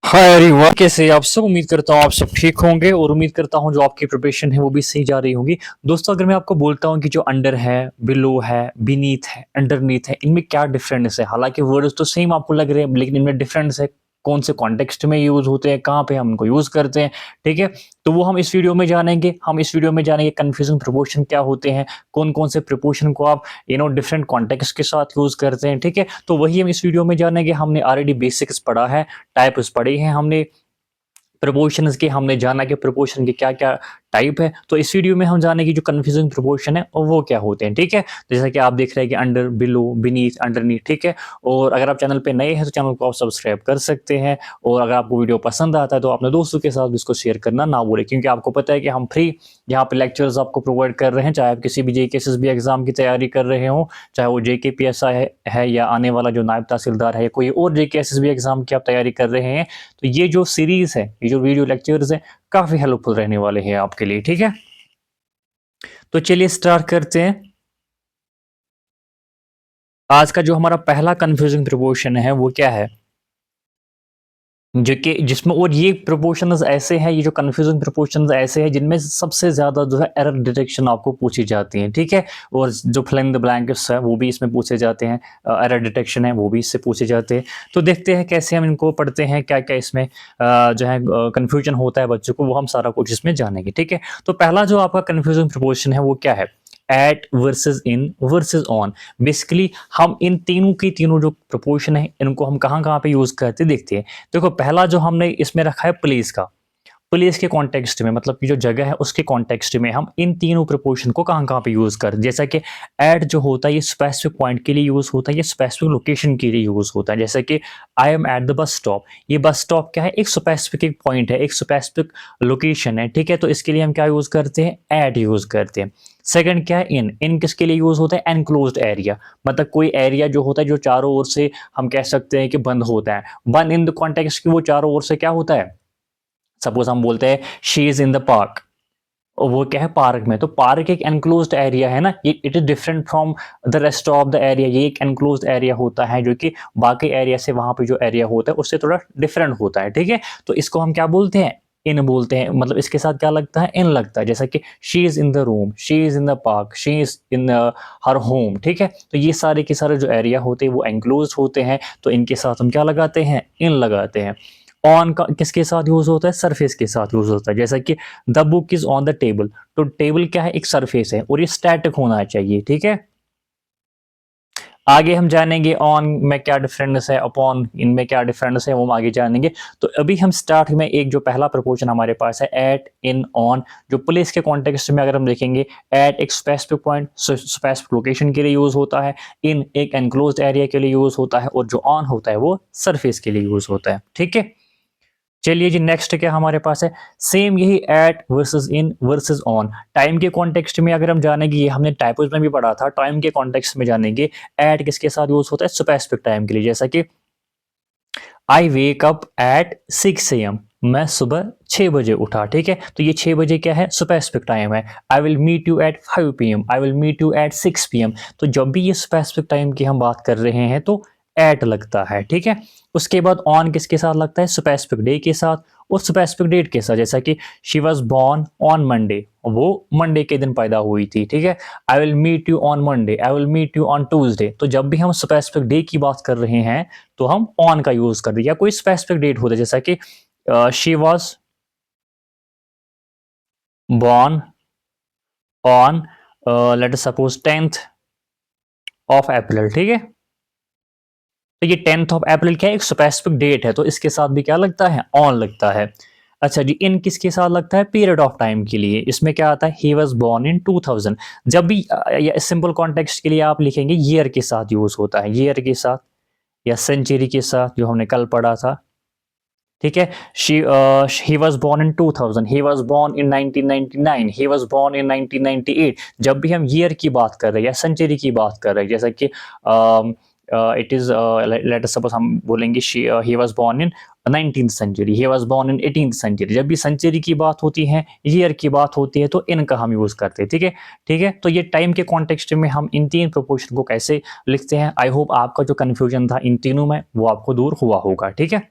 Hi everyone, कैसे आप सब। उम्मीद करता हूँ आप सब ठीक होंगे और उम्मीद करता हूँ जो आपकी प्रिपरेशन है वो भी सही जा रही होगी। दोस्तों, अगर मैं आपको बोलता हूँ कि जो अंडर है, बिलो है, बीनीथ है, अंडरनीथ है, इनमें क्या डिफरेंस है। हालांकि वर्ड्स तो सेम आपको लग रहे हैं लेकिन इनमें डिफरेंस है। कौन से कॉन्टेक्स्ट में यूज होते हैं, कहाँ पे हम इनको यूज करते हैं। ठीक है, तो वो हम इस वीडियो में जानेंगे। हम इस वीडियो में जानेंगे कन्फ्यूजन प्रिपोजिशन क्या होते हैं, कौन कौन से प्रिपोजिशन को आप डिफरेंट कॉन्टेक्स्ट के साथ यूज करते हैं। ठीक है, तो वही हम इस वीडियो में जानेंगे। हमने ऑलरेडी बेसिक्स पढ़ा है, टाइप्स पढ़े हैं हमने, प्रपोर्शंस के हमने जाना कि प्रपोर्शन के क्या क्या टाइप है। तो इस वीडियो में हम जाने की जो कन्फ्यूजिंग प्रपोर्शन है और वो क्या होते हैं। ठीक है, जैसा कि आप देख रहे हैं कि अंडर, बिलो, बीनीथ, अंडरनीथ। ठीक है, और अगर आप चैनल पे नए हैं तो चैनल को आप सब्सक्राइब कर सकते हैं। और अगर आपको वीडियो पसंद आता है तो अपने दोस्तों के साथ भी इसको शेयर करना ना भूलें, क्योंकि आपको पता है कि हम फ्री यहाँ पे लेक्चर्स आपको प्रोवाइड कर रहे हैं। चाहे आप किसी भी जेकेएसएसबी एग्जाम की तैयारी कर रहे हो, चाहे वो जेकेपीएसआई है या आने वाला जो नायब तहसीलदार है या कोई और जेकेएसएसबी एग्जाम की आप तैयारी कर रहे हैं, तो ये जो सीरीज है, ये जो वीडियो लेक्चर्स है, काफी हेल्पफुल रहने वाले हैं आपके लिए। ठीक है, तो चलिए स्टार्ट करते हैं। आज का जो हमारा पहला कंफ्यूजिंग प्रिपोजिशन है वो क्या है, जो कि जिसमें, और ये प्रोपोर्शंस ऐसे हैं, ये जो कंफ्यूजिंग प्रोपोर्शंस ऐसे हैं जिनमें सबसे ज्यादा जो है एरर डिटेक्शन आपको पूछी जाती है। ठीक है, और जो फिल इन द ब्लैंक्स है वो भी इसमें पूछे जाते हैं, एरर डिटेक्शन है वो भी इससे पूछे जाते हैं। तो देखते हैं कैसे हम इनको पढ़ते हैं, क्या क्या इसमें जो है कंफ्यूजन होता है बच्चों को, वो हम सारा कुछ इसमें जानेंगे। ठीक है, तो पहला जो आपका कंफ्यूजिंग प्रोपोर्शन है वो क्या है, at versus in versus on. Basically हम इन तीनों की तीनों जो प्रोपोर्शन है इनको हम कहाँ कहाँ पे यूज करते देखते हैं। देखो, पहला जो हमने इसमें रखा है प्लेस का, प्लेस के कॉन्टेक्स्ट में, मतलब कि जो जगह है उसके कॉन्टेक्स्ट में हम इन तीनों प्रोपोर्शन को कहाँ कहाँ पे यूज करते हैं। जैसा कि एट जो होता है ये स्पेसिफिक पॉइंट के लिए यूज होता है, ये स्पेसिफिक लोकेशन के लिए यूज होता है। जैसे कि I am at the bus stop, ये बस स्टॉप क्या है, एक स्पेसिफिक पॉइंट है, एक स्पेसिफिक लोकेशन है। ठीक है, तो इसके लिए हम क्या यूज करते हैं, एट यूज करते हैं। सेकंड क्या है, इन किसके लिए यूज होता है, एनक्लोज्ड एरिया, मतलब कोई एरिया जो होता है जो चारों ओर से हम कह सकते हैं कि बंद होता है। बंद इन द कॉन्टेक्स्ट की वो चारों ओर से क्या होता है, सपोज हम बोलते हैं she is in the park, और वो क्या है, पार्क में। तो पार्क एक एनक्लोज्ड एरिया है ना, ये it is different from the rest of the area. ये एक एनक्लोज्ड एरिया होता है जो कि बाकी एरिया से, वहां पे जो एरिया होता है उससे थोड़ा डिफरेंट होता है। ठीक है, तो इसको हम क्या बोलते हैं, इन बोलते हैं। मतलब इसके साथ क्या लगता है, इन लगता है। जैसा कि she is in the room, she is in the park, she is in her home. ठीक है, तो ये सारे के सारे जो एरिया होते हैं वो एनक्लोज्ड होते हैं, तो इनके साथ हम क्या लगाते हैं, इन लगाते हैं। ऑन का किसके साथ यूज होता है, सरफेस के साथ यूज होता है। जैसा कि the book is on the table, तो टेबल क्या है, एक सरफेस है और ये स्टैटिक होना चाहिए। ठीक है, आगे हम जानेंगे ऑन में क्या डिफरेंस है, अपॉन इनमें क्या डिफरेंस है, वो हम आगे जानेंगे। तो अभी हम स्टार्ट में एक जो पहला प्रपोजन हमारे पास है, एट, इन, ऑन, जो प्लेस के कॉन्टेक्स्ट में अगर हम देखेंगे, एट एक स्पेसिफिक पॉइंट, स्पेसिफिक लोकेशन के लिए यूज होता है, इन एक एनक्लोज्ड एरिया के लिए यूज होता है, और जो ऑन होता है वो सरफेस के लिए यूज होता है। ठीक है, चलिए जी, नेक्स्ट क्या हमारे पास है, सेम यही at versus in versus on. Time के कॉन्टेक्स्ट में अगर हम जानेंगे, ये हमने टाइपोज में भी पढ़ा था, टाइम के कॉन्टेक्स्ट में जानेंगे एट किसके साथ यूज होता है, स्पेसिफिक टाइम के लिए। जैसा कि आई वेक अप एट 6 AM, मैं सुबह 6 बजे उठा। ठीक है, तो ये 6 बजे क्या है, स्पेसिफिक टाइम है। I will meet you at 5 PM, I will meet you at 6 PM। तो जब भी ये स्पेसिफिक टाइम की हम बात कर रहे हैं तो एट लगता है। ठीक है, उसके बाद ऑन किसके साथ लगता है, स्पेसिफिक डे के साथ और स्पेसिफिक डेट के साथ। जैसा कि she was born on Monday, वो मंडे के दिन पैदा हुई थी। ठीक है, I will meet you on Monday, I will meet you on Tuesday. तो जब भी हम स्पेसिफिक डे की बात कर रहे हैं तो हम ऑन का यूज कर दिया, कोई स्पेसिफिक डेट होता है। जैसा कि she was born on let us suppose 10th of April। ठीक है, तो ये 10th of April क्या है, एक स्पेसिफिक डेट है, तो इसके साथ भी क्या लगता है, ऑन लगता है। अच्छा जी, इन किसके साथ लगता है, पीरियड ऑफ टाइम के लिए। इसमें क्या आता है, ही वॉज बॉर्न इन 2000। जब भी सिंपल कॉन्टेक्स्ट के लिए आप लिखेंगे, ईयर के साथ यूज होता है, ईयर के साथ या सेंचुरी के साथ, जो हमने कल पढ़ा था। ठीक है, he was born in 2000, he was born in 1999, he was born in 1998। जब भी हम ईयर की बात कर रहे हैं या सेंचुरी की बात कर रहे हैं, जैसा कि it is let us suppose हम बोलेंगे he was born in 19th century, he was born in 18th century। जब भी सेंचुरी की बात होती है, ईयर की बात होती है, तो इनका हम यूज करते हैं। ठीक है, ठीक है, तो ये टाइम के कॉन्टेक्स्ट में हम इन तीन प्रोपोर्शन को कैसे लिखते हैं। आई होप आपका जो कंफ्यूजन था इन तीनों में वो आपको दूर हुआ होगा। ठीक है,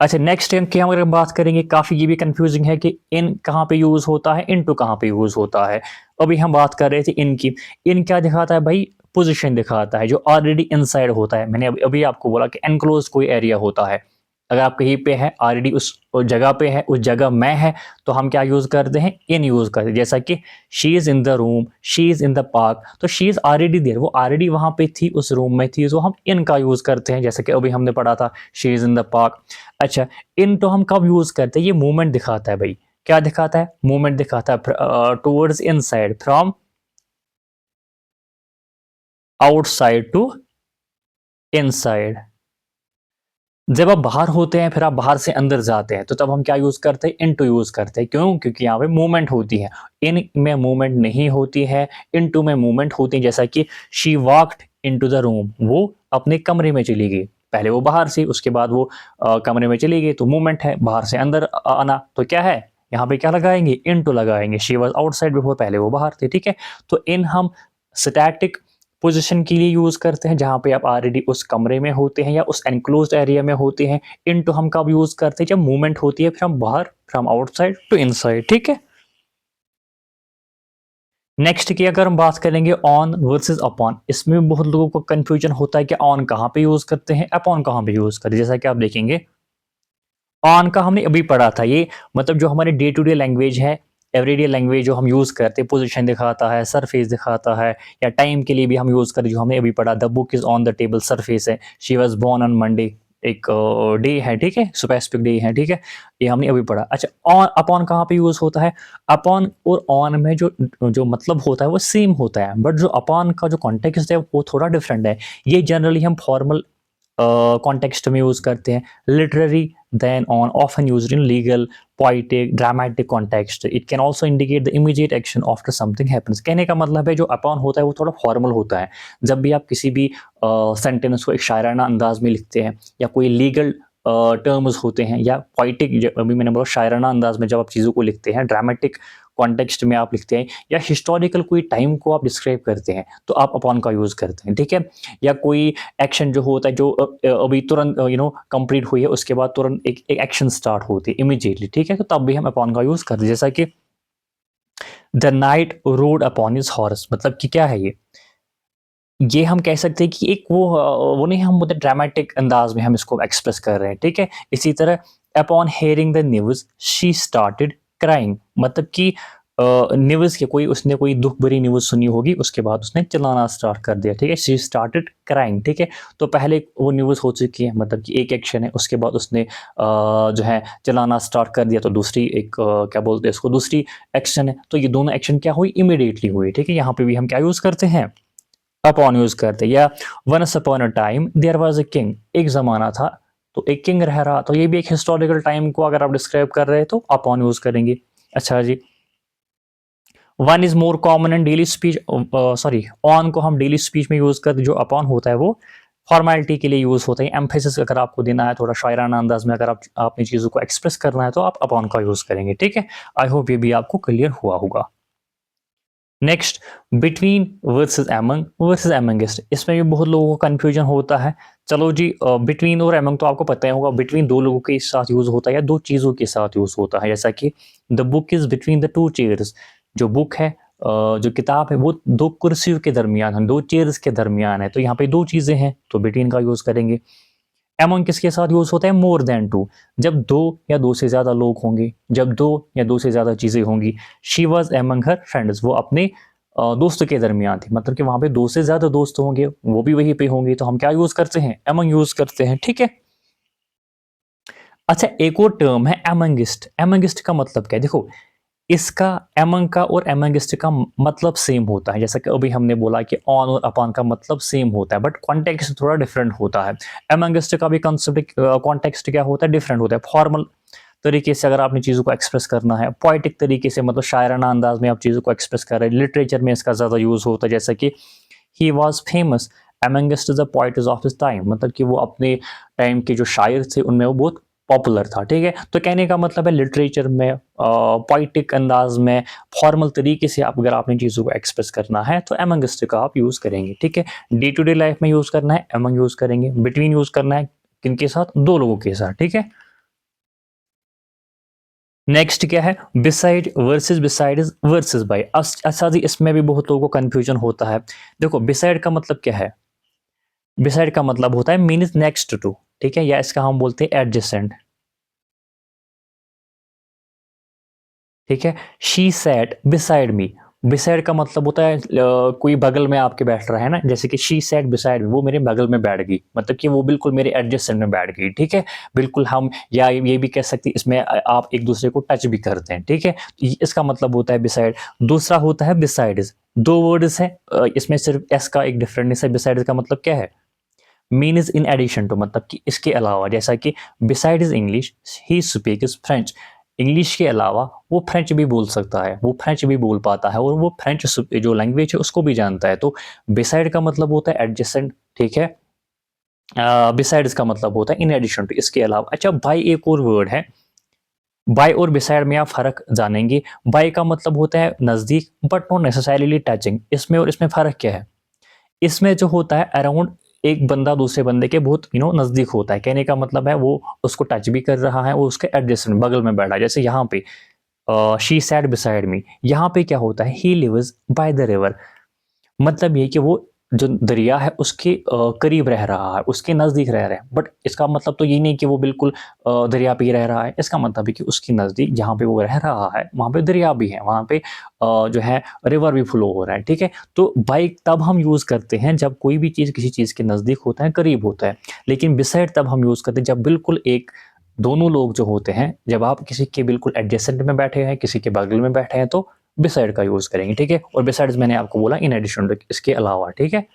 अच्छा, नेक्स्ट की हम अगर बात करेंगे, काफ़ी ये भी कंफ्यूजिंग है कि इन कहाँ पे यूज़ होता है, इनटू कहाँ पे यूज़ होता है। अभी हम बात कर रहे थे इन की। इन क्या दिखाता है भाई? पोज़ीशन दिखाता है, जो ऑलरेडी इनसाइड होता है। मैंने अभी अभी आपको बोला कि एनक्लोज़ कोई एरिया होता है। अगर आप कहीं पे हैं, ऑलरेडी उस जगह पे है, उस जगह में है, तो हम क्या यूज़ करते हैं? इन यूज़ करते हैं। जैसा कि she is in the room, she is in the park, तो शी इज़ ऑलरेडी देयर, वो ऑलरेडी वहाँ पे थी, उस रूम में थी, तो हम इन का यूज़ करते हैं। जैसे कि अभी हमने पढ़ा था, she is in the park. अच्छा, इन तो हम कब यूज़ करते हैं? ये मूवमेंट दिखाता है भाई। क्या दिखाता है? मूवमेंट दिखाता है, towards inside, from outside to inside. जब आप बाहर होते हैं, फिर आप बाहर से अंदर जाते हैं, तो तब हम क्या यूज़ करते हैं? इनटू यूज़ करते हैं। क्यों? क्योंकि यहाँ पे मूवमेंट होती है। इन में मूवमेंट नहीं होती है, इनटू में मूवमेंट होती है। जैसा कि she walked into the room, वो अपने कमरे में चली गई। पहले वो बाहर से, उसके बाद वो कमरे में चली गई, तो मूवमेंट है, बाहर से अंदर आना। तो क्या है? यहाँ पे क्या लगाएँगे? इनटू लगाएँगे। शी वाज़ आउटसाइड बिफोर, पहले वो बाहर थे, ठीक है? तो इन हम स्टैटिक पोजीशन के लिए यूज़ करते हैं, जहाँ पे आप ऑलरेडी उस कमरे में होते हैं या उस एनक्लोज्ड एरिया में होते हैं। इनटू हम कब यूज़ करते हैं? जब मूवमेंट होती है फ्रॉम बाहर, फ्रॉम आउटसाइड टू इनसाइड, ठीक है? नेक्स्ट की अगर हम बात करेंगे, ऑन वर्सेस अपॉन, इसमें भी बहुत लोगों को कंफ्यूजन होता है कि ऑन कहाँ पे यूज़ करते हैं, अपॉन कहाँ पे यूज़ करते हैं। जैसा कि आप देखेंगे, ऑन का हमने अभी पढ़ा था, ये मतलब जो हमारे डे टू डे लैंग्वेज है, एवरीडे लैंग्वेज जो हम यूज़ करते हैं, पोजीशन दिखाता है, सरफेस दिखाता है, या टाइम के लिए भी हम यूज़ करते हैं, जो हमने अभी पढ़ा, the book is on the table, surface है, she was born on Monday, एक डे है, ठीक है? स्पेसिफिक डे है, ठीक है? ये हमने अभी पढ़ा। अच्छा, ऑन अपॉन कहाँ पे यूज़ होता है? अपॉन और ऑन में जो जो मतलब होता है वो सेम होता है, बट जो अपॉन का जो कॉन्टेक्स्ट है वो थोड़ा डिफरेंट है। ये जनरली हम फॉर्मल कॉन्टेक्स्ट में यूज़ करते हैं। Literary than on, often used in legal, poetic, dramatic context. It can also indicate the immediate action after something happens. कहने का मतलब है, जो upon होता है वो थोड़ा फॉर्मल होता है। जब भी आप किसी भी सेंटेंस को एक शायराना अंदाज में लिखते हैं, या कोई लीगल टर्म्स होते हैं, या पोइटिक, अभी मैंने बोला शायराना अंदाज में जब आप चीज़ों को लिखते हैं, ड्रामेटिक कॉन्टेक्स्ट में आप लिखते हैं, या हिस्टोरिकल कोई टाइम को आप डिस्क्राइब करते हैं, तो आप अपॉन का यूज़ करते हैं, ठीक है? या कोई एक्शन जो होता है, जो अभी तुरंत कंप्लीट हुई है, उसके बाद तुरंत एक एक्शन स्टार्ट होती है इमीडिएटली, ठीक है? तो तब भी हम अपॉन का यूज़ करते हैं। जैसा कि the night road upon his horse, मतलब कि क्या है ये हम कह सकते हैं कि एक वो नहीं, हम मतलब ड्रामेटिक अंदाज में हम इसको एक्सप्रेस कर रहे हैं, ठीक है? इसी तरह, upon hearing the news she started crying, मतलब कि न्यूज़ के कोई उसने कोई दुःख भरी न्यूज़ सुनी होगी, उसके बाद उसने चिल्लाना स्टार्ट कर दिया, ठीक है? शी स्टार्टेड क्राइंग, ठीक है? तो पहले वो न्यूज़ हो चुकी है, मतलब कि एक एक्शन है, उसके बाद उसने जो है चिल्लाना स्टार्ट कर दिया, तो दूसरी एक क्या बोलते हैं उसको, दूसरी एक्शन है। तो ये दोनों एक्शन क्या हुई? इमीडिएटली हुई, ठीक है? यहाँ पे भी हम क्या यूज़ करते हैं? अपॉन यूज़ करते हैं। या once upon a time there was a king, एक ज़माना था, तो एक किंग रह रहा, तो ये भी एक हिस्टोरिकल टाइम को अगर आप डिस्क्राइब कर रहे हैं, तो अपॉन यूज़ करेंगे। अच्छा जी, one is more common in daily speech, sorry, on को हम डेली स्पीच में यूज़ करते, जो अपॉन होता है वो फॉर्मेलिटी के लिए यूज़ होता है। एम्फेसिस अगर आपको देना है, थोड़ा शायराना अंदाज में अगर आप अपनी चीज़ों को एक्सप्रेस करना है, तो आप अपॉन का यूज़ करेंगे, ठीक है? आई होप ये भी आपको क्लियर हुआ होगा। नेक्स्ट, बिटवीन वर्सेस एमंगेस्ट, इसमें भी बहुत लोगों को कन्फ्यूजन होता है। चलो जी, बिटवीन और एमंग तो आपको पता ही होगा, बिटवीन दो लोगों के साथ यूज़ होता है, या दो चीज़ों के साथ यूज़ होता है। जैसा कि the book is between the two chairs, जो बुक है, जो किताब है, वो दो कुर्सियों के दरमियान है, दो चेयर्स के दरमियान है, तो यहाँ पे दो चीज़ें हैं, तो बिटवीन का यूज़ करेंगे। एमंग किसके साथ यूज़ होता है? मोर देन टू, जब दो या दो से ज़्यादा लोग होंगे, जब दो या दो से ज़्यादा चीज़ें होंगी। She was among her friends, वो अपने दोस्तों के दरमियान थी, मतलब कि वहाँ पे दो से ज़्यादा दोस्त होंगे, वो भी वहीं पे होंगे, तो हम क्या यूज़ करते हैं? एमंग यूज़ करते हैं, ठीक है? अच्छा, एक और टर्म है एमंगिस्ट। एमंगिस्ट का मतलब क्या है? देखो, इसका, एमंग का और एमंगिस्ट का मतलब सेम होता है। जैसा कि अभी हमने बोला कि ऑन और अपॉन का मतलब सेम होता है, बट कॉन्टेक्स्ट थोड़ा डिफरेंट होता है। एमंगिस्ट का भी कंसेप्ट, कॉन्टेक्स्ट क्या होता है? डिफरेंट होता है। फॉर्मल तरीके से अगर आपने चीज़ों को एक्सप्रेस करना है, पोएटिक तरीके से, मतलब शायराना अंदाज में आप चीज़ों को एक्सप्रेस कर रहे हैं, लिटरेचर में इसका ज़्यादा यूज़ होता है। जैसा कि he was famous amongst the poets of his time, मतलब कि वो अपने टाइम के जो शायर थे उनमें वो बहुत पॉपुलर था, ठीक है? तो कहने का मतलब है, लिटरेचर में, पोएटिक अंदाज में, फॉर्मल तरीके से आप अगर आपने चीज़ों को एक्सप्रेस करना है, तो अमंगस्ट का आप यूज़ करेंगे, ठीक है? डे टू डे लाइफ में यूज़ करना है, अमंग यूज़ करेंगे। बिटवीन यूज़ करना है किनके साथ? दो लोगों के साथ, ठीक है? नेक्स्ट क्या है, beside versus beside versus by. अच्छा जी, इसमें भी बहुत लोगों को कंफ्यूजन होता है। देखो बिसाइड का मतलब क्या है, बिसाइड का मतलब होता है मीन्स नेक्स्ट टू, ठीक है, या इसका हम बोलते हैं एडजेसेंट, ठीक है। She set beside me, beside का मतलब होता है कोई बगल में आपके बैठ रहा है ना, जैसे कि शी सैट बिसाइड मी, वो मेरे बगल में बैठ गई, मतलब कि वो बिल्कुल मेरे एडजेसेंट में बैठ गई, ठीक है। बिल्कुल हम, या ये भी कह सकते हैं इसमें आप एक दूसरे को टच भी करते हैं, ठीक है। इसका मतलब होता है बिसाइड। दूसरा होता है बिसाइड, दो वर्ड्स हैं, इसमें सिर्फ एस का एक डिफरेंस है। बिसाइड का मतलब क्या है, mean is in addition to, मतलब कि इसके अलावा, जैसा कि beside is English he speak is French, English के अलावा वो फ्रेंच भी बोल सकता है, वो फ्रेंच भी बोल पाता है, और वो फ्रेंच जो लैंग्वेज है उसको भी जानता है। तो बिसाइड का मतलब होता है एडजेसेंट, ठीक है। बिसाइड्स का मतलब होता है इन एडिशन टू, इसके अलावा। अच्छा, बाय एक और वर्ड है, बाय और बिसाइड में आप फर्क जानेंगे। बाय का मतलब होता है नजदीक, बट नॉट नेसेसरीली टचिंग। इसमें और इसमें फर्क क्या है, इसमें जो होता है अराउंड, एक बंदा दूसरे बंदे के बहुत नजदीक होता है, कहने का मतलब है वो उसको टच भी कर रहा है, वो उसके एडजेसेंट बगल में बैठा है। जैसे यहाँ पे शी सैट बिसाइड मी, यहाँ पे क्या होता है, he lives by the river, मतलब ये कि वो जो दरिया है उसके करीब रह रहा है, उसके नज़दीक रह रहा है। बट इसका मतलब तो ये नहीं कि वो बिल्कुल दरिया पे ही रह रहा है, इसका मतलब है कि उसके नज़दीक जहाँ पे वो रह रहा है वहाँ पे दरिया भी है, वहाँ पे जो है रिवर भी फ्लो हो रहा है, ठीक है। तो बाइक तब हम यूज़ करते हैं जब कोई भी चीज़ किसी चीज़ के नज़दीक होता है, करीब होता है। लेकिन बिसाइड तब हम यूज़ करते हैं जब बिल्कुल एक, दोनों लोग जो होते हैं, जब आप किसी के बिल्कुल एडजेसेंट में बैठे हैं, किसी के बगल में बैठे हैं, तो बिसाइड का यूज़ करेंगे, ठीक है। और बिसाइड्स मैंने आपको बोला इन एडिशन टू, इसके अलावा, ठीक है।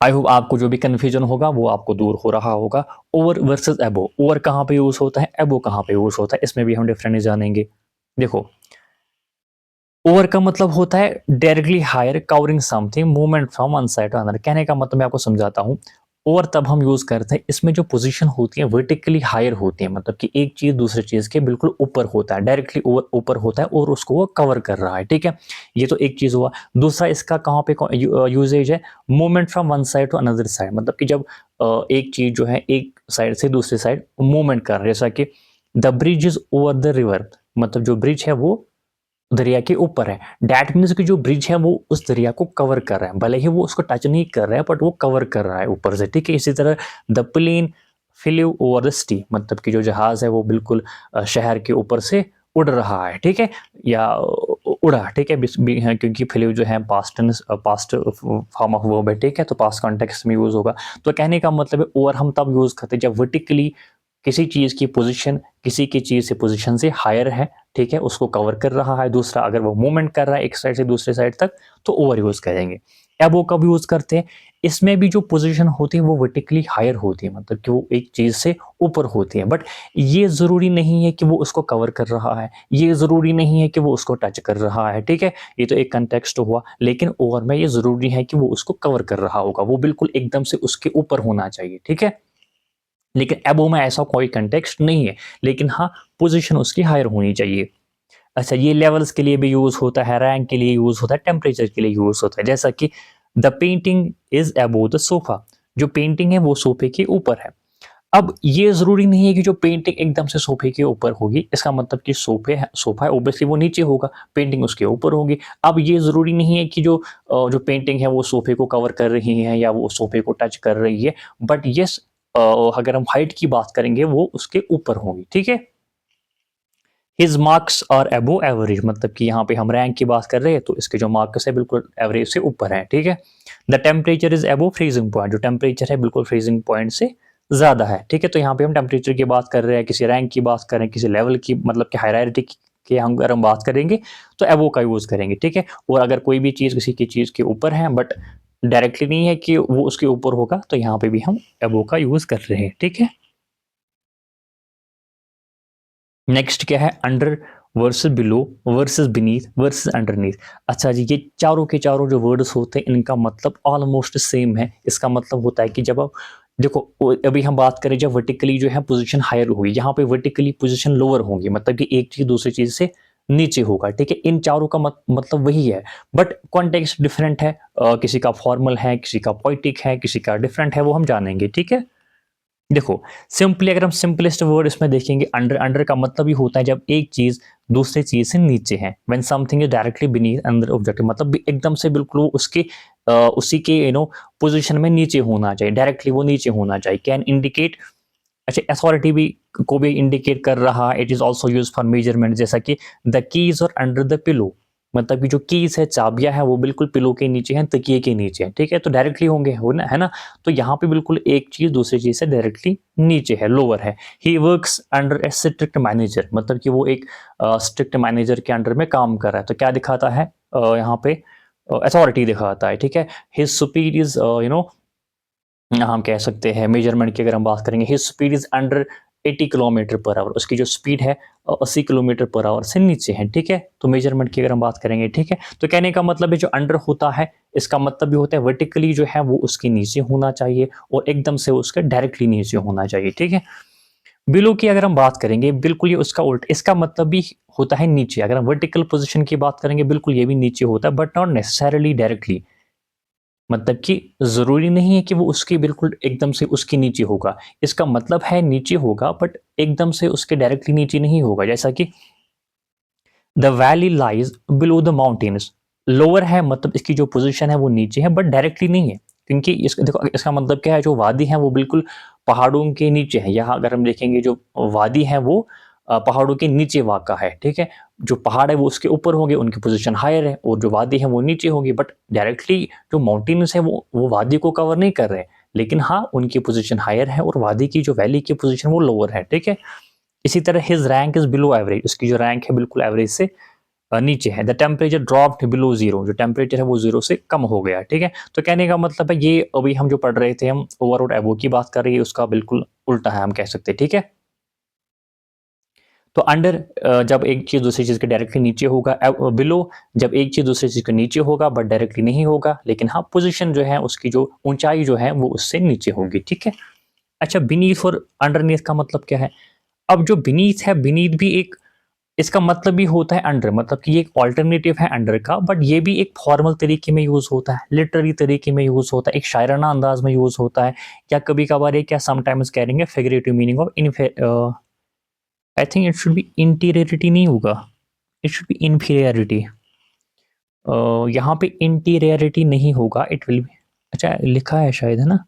आई होप आपको जो भी कन्फ्यूजन होगा वो आपको दूर हो रहा होगा। ओवर वर्सेस एबो, ओवर कहाँ पे यूज़ होता है, एबो कहाँ पे यूज़ होता है, इसमें भी हम डिफरेंस जानेंगे। देखो, ओवर का मतलब होता है directly higher covering something, movement from one side to another. कहने का मतलब मैं आपको समझाता हूँ। ओवर तब हम यूज करते हैं, इसमें जो पोजीशन होती है वर्टिकली हायर होती है, मतलब कि एक चीज दूसरी चीज के बिल्कुल ऊपर होता है, डायरेक्टली ओवर ऊपर होता है और उसको वो कवर कर रहा है, ठीक है। ये तो एक चीज हुआ। दूसरा इसका कहाँ पे यूजेज है, movement from one side to another side, मतलब कि जब एक चीज जो है एक साइड से दूसरी साइड मूवमेंट कर रहा है, जैसा कि the bridge is over the river, मतलब जो ब्रिज है वो दरिया के ऊपर है। दैट मीन्स कि जो ब्रिज है वो उस दरिया को कवर कर रहा है, भले ही वो उसको टच नहीं कर रहा है, बट वो कवर कर रहा है ऊपर से, ठीक है। इसी तरह the plane flew over the city, मतलब कि जो जहाज है वो बिल्कुल शहर के ऊपर से उड़ रहा है, ठीक है, या उड़ा, ठीक है। क्योंकि फ्लेव जो है past past form of verb है, ठीक है, तो पास्ट कॉन्टेक्स्ट में यूज होगा। तो कहने का मतलब है ओवर हम तब यूज करते हैं जब वर्टिकली किसी चीज़ की पोजीशन किसी की चीज़ से पोजीशन से हायर है, ठीक है, उसको कवर कर रहा है। दूसरा, अगर वो मूवमेंट कर रहा है एक साइड से दूसरे साइड तक, तो ओवर यूज़ करेंगे। एबो कब यूज़ करते हैं, इसमें भी जो पोजीशन होती है वो वर्टिकली हायर होती है, मतलब कि वो एक चीज़ से ऊपर होती है। बट ये ज़रूरी नहीं है कि वो उसको कवर कर रहा है, ये ज़रूरी नहीं है कि वो उसको टच कर रहा है, ठीक है। ये तो एक कंटेक्स्ट हुआ, लेकिन ओवर में ये ज़रूरी है कि वो उसको कवर कर रहा होगा, वो बिल्कुल एकदम से उसके ऊपर होना चाहिए, ठीक है। लेकिन एबो में ऐसा कोई कंटेक्स्ट नहीं है, लेकिन हाँ, पोजीशन उसकी हायर होनी चाहिए। अच्छा, ये लेवल्स के लिए भी यूज़ होता है, रैंक के लिए यूज़ होता है, टेम्परेचर के लिए यूज़ होता है। जैसा कि the painting is above the sofa, जो पेंटिंग है वो सोफ़े के ऊपर है। अब ये ज़रूरी नहीं है कि जो पेंटिंग एकदम से सोफ़े के ऊपर होगी, इसका मतलब कि सोफ़ा है ऑब्वियसली वो नीचे होगा, पेंटिंग उसके ऊपर होगी। अब ये ज़रूरी नहीं है कि जो पेंटिंग है वो सोफ़े को कवर कर रही है या वो सोफ़े को टच कर रही है, बट येस, अगर हम हाइट की बात करेंगे वो उसके ऊपर होंगी, ठीक है। His marks are above average, मतलब कि यहाँ पे हम रैंक की बात कर रहे हैं तो इसके जो मार्क्स है बिल्कुल एवरेज से ऊपर है, ठीक है। The temperature is above freezing point, जो टेम्परेचर है बिल्कुल फ्रीजिंग पॉइंट से ज्यादा है, ठीक है। तो यहाँ पे हम टेम्परेचर की बात कर रहे हैं, किसी रैंक की बात कर रहे हैं, किसी लेवल की, मतलब कि हायरार्की की हम अगर हम बात करेंगे तो एबो का यूज करेंगे, ठीक है। और अगर कोई भी चीज किसी की चीज के ऊपर है बट डायरेक्टली नहीं है कि वो उसके ऊपर होगा, तो यहाँ पे भी हम एबो का यूज कर रहे हैं, ठीक है। नेक्स्ट क्या है, under versus below versus beneath versus underneath. अच्छा जी, ये चारों के चारों जो वर्ड्स होते हैं इनका मतलब ऑलमोस्ट सेम है। इसका मतलब होता है कि जब आप देखो, अभी हम बात करें जब वर्टिकली जो है पोजीशन हायर हुई, यहाँ पे वर्टिकली पोजीशन लोअर होंगी, मतलब कि एक चीज दूसरी चीज से नीचे होगा, ठीक है। इन चारों का मतलब वही है, बट कॉन्टेक्स्ट डिफरेंट है। किसी का फॉर्मल है, किसी का पोइटिक है, किसी का डिफरेंट है, वो हम जानेंगे, ठीक है। देखो सिंपली अगर हम सिंपलेस्ट वर्ड इसमें देखेंगे, अंडर अंडर का मतलब ही होता है जब एक चीज दूसरी चीज से नीचे है। When something is directly beneath under object, मतलब एकदम से बिल्कुल वो उसके उसी के पोजीशन में नीचे होना चाहिए, डायरेक्टली वो नीचे होना चाहिए। कैन इंडिकेट, अच्छा अथॉरिटी भी को भी इंडिकेट कर रहा है। It is also use for measurement, जैसा कि द कीज और अंडर द पिलो, मतलब कि जो कीज है, चाबियां है, वो बिल्कुल पिलो के नीचे हैं, तकिए के नीचे है, ठीक है, तो डायरेक्टली होंगे, हो ना, है ना। तो यहाँ पे बिल्कुल एक चीज दूसरी चीज से डायरेक्टली नीचे है, लोअर है। He works under A strict manager, मतलब कि वो एक स्ट्रिक्ट मैनेजर के अंडर में काम कर रहा है। तो क्या दिखाता है यहाँ पे, अथॉरिटी दिखाता है, ठीक है। हिज स्पीड इज हम कह सकते हैं मेजरमेंट की अगर हम बात करेंगे, his speed is under 80 kilometre per hour, उसकी जो स्पीड है 80 किलोमीटर पर आवर से नीचे है, ठीक है। तो मेजरमेंट की अगर हम बात करेंगे, ठीक है, तो कहने का मतलब है जो अंडर होता है इसका मतलब भी होता है वर्टिकली जो है वो उसके नीचे होना चाहिए और एकदम से उसके डायरेक्टली नीचे होना चाहिए, ठीक है। बिलो की अगर हम बात करेंगे, बिल्कुल ये उसका उल्टा, इसका मतलब भी होता है नीचे। अगर हम वर्टिकल पोजिशन की बात करेंगे, बिल्कुल ये भी नीचे होता है, बट नॉट नेसेसरली डायरेक्टली, मतलब कि ज़रूरी नहीं है कि वो उसके बिल्कुल एकदम से उसके नीचे होगा। इसका मतलब है नीचे होगा बट एकदम से उसके डायरेक्टली नीचे नहीं होगा। जैसा कि the valley lies below the mountains, lower है मतलब इसकी जो पोज़ीशन है वो नीचे है बट डायरेक्टली नहीं है। क्योंकि इस देखो इसका मतलब क्या है, जो वादी है वो बिल्कुल पहाड़ों के नीचे है। यहाँ अगर हम देखेंगे जो वादी है वो पहाड़ों के नीचे वाक़ा है, ठीक है? जो पहाड़ है वो उसके ऊपर होंगे, उनकी पोज़ीशन हायर है, और जो वादी है वो नीचे होगी, बट डायरेक्टली जो माउंटेन्स है वो वादी को कवर नहीं कर रहे। लेकिन हाँ, उनकी पोज़ीशन हायर है और वादी की जो वैली की पोज़ीशन वो लोअर है, ठीक है? इसी तरह his rank is below average, उसकी जो रैंक है बिल्कुल एवरेज से नीचे है। The temperature dropped below zero, जो टेम्परेचर है वो ज़ीरो से कम हो गया, ठीक है? तो कहने का मतलब है ये अभी हम जो पढ़ रहे थे, हम ओवर और एबो की बात कर रहे हैं, उसका बिल्कुल उल्टा है हम कह सकते हैं, ठीक है? तो अंडर जब एक चीज़ दूसरी चीज़ के डायरेक्टली नीचे होगा, बिलो जब एक चीज़ दूसरी चीज़ के नीचे होगा बट डायरेक्टली नहीं होगा, लेकिन हाँ, पोज़ीशन जो है उसकी जो ऊँचाई जो है वो उससे नीचे होगी, ठीक है? अच्छा, बीनीथ और अंडरनीथ का मतलब क्या है? अब जो बीनीथ है, बीनीथ भी एक, इसका मतलब भी होता है अंडर, मतलब कि ये एक अल्टरनेटिव है अंडर का, बट ये भी एक फॉर्मल तरीके में यूज़ होता है, लिटरेरी तरीके में यूज़ होता है, एक शायराना अंदाज में यूज़ होता है, या कभी-कभार एक, या समटाइम्स कहेंगे figurative meaning of I think it should be interiority, नहीं होगा, इट शुड बी इन्फीरियरिटी। यहाँ पे इंटीरियरिटी नहीं होगा, इट विल बी, अच्छा लिखा है शायद, है ना?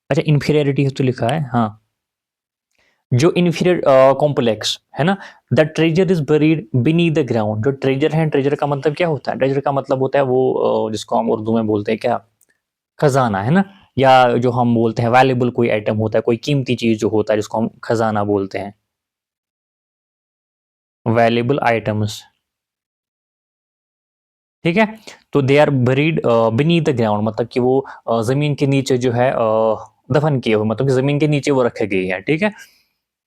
अच्छा इन्फीरियरिटी तो लिखा है, हाँ। जो इन्फीरियर कॉम्प्लेक्स है ना, the treasure is buried beneath the ground, जो ट्रेजर है, ट्रेजर का मतलब क्या होता है? ट्रेजर का मतलब होता है वो जिसको हम उर्दू में बोलते हैं क्या, खजाना, है ना? या जो हम बोलते हैं वैल्यूएबल कोई आइटम होता है, कोई कीमती चीज जो होता है जिसको हम खजाना बोलते हैं, वैल्यूएबल आइटम्स, ठीक है। तो they are buried beneath the ground, मतलब कि वो जमीन के नीचे जो है दफन किए हुए, मतलब कि जमीन के नीचे वो रखे गए हैं, ठीक है।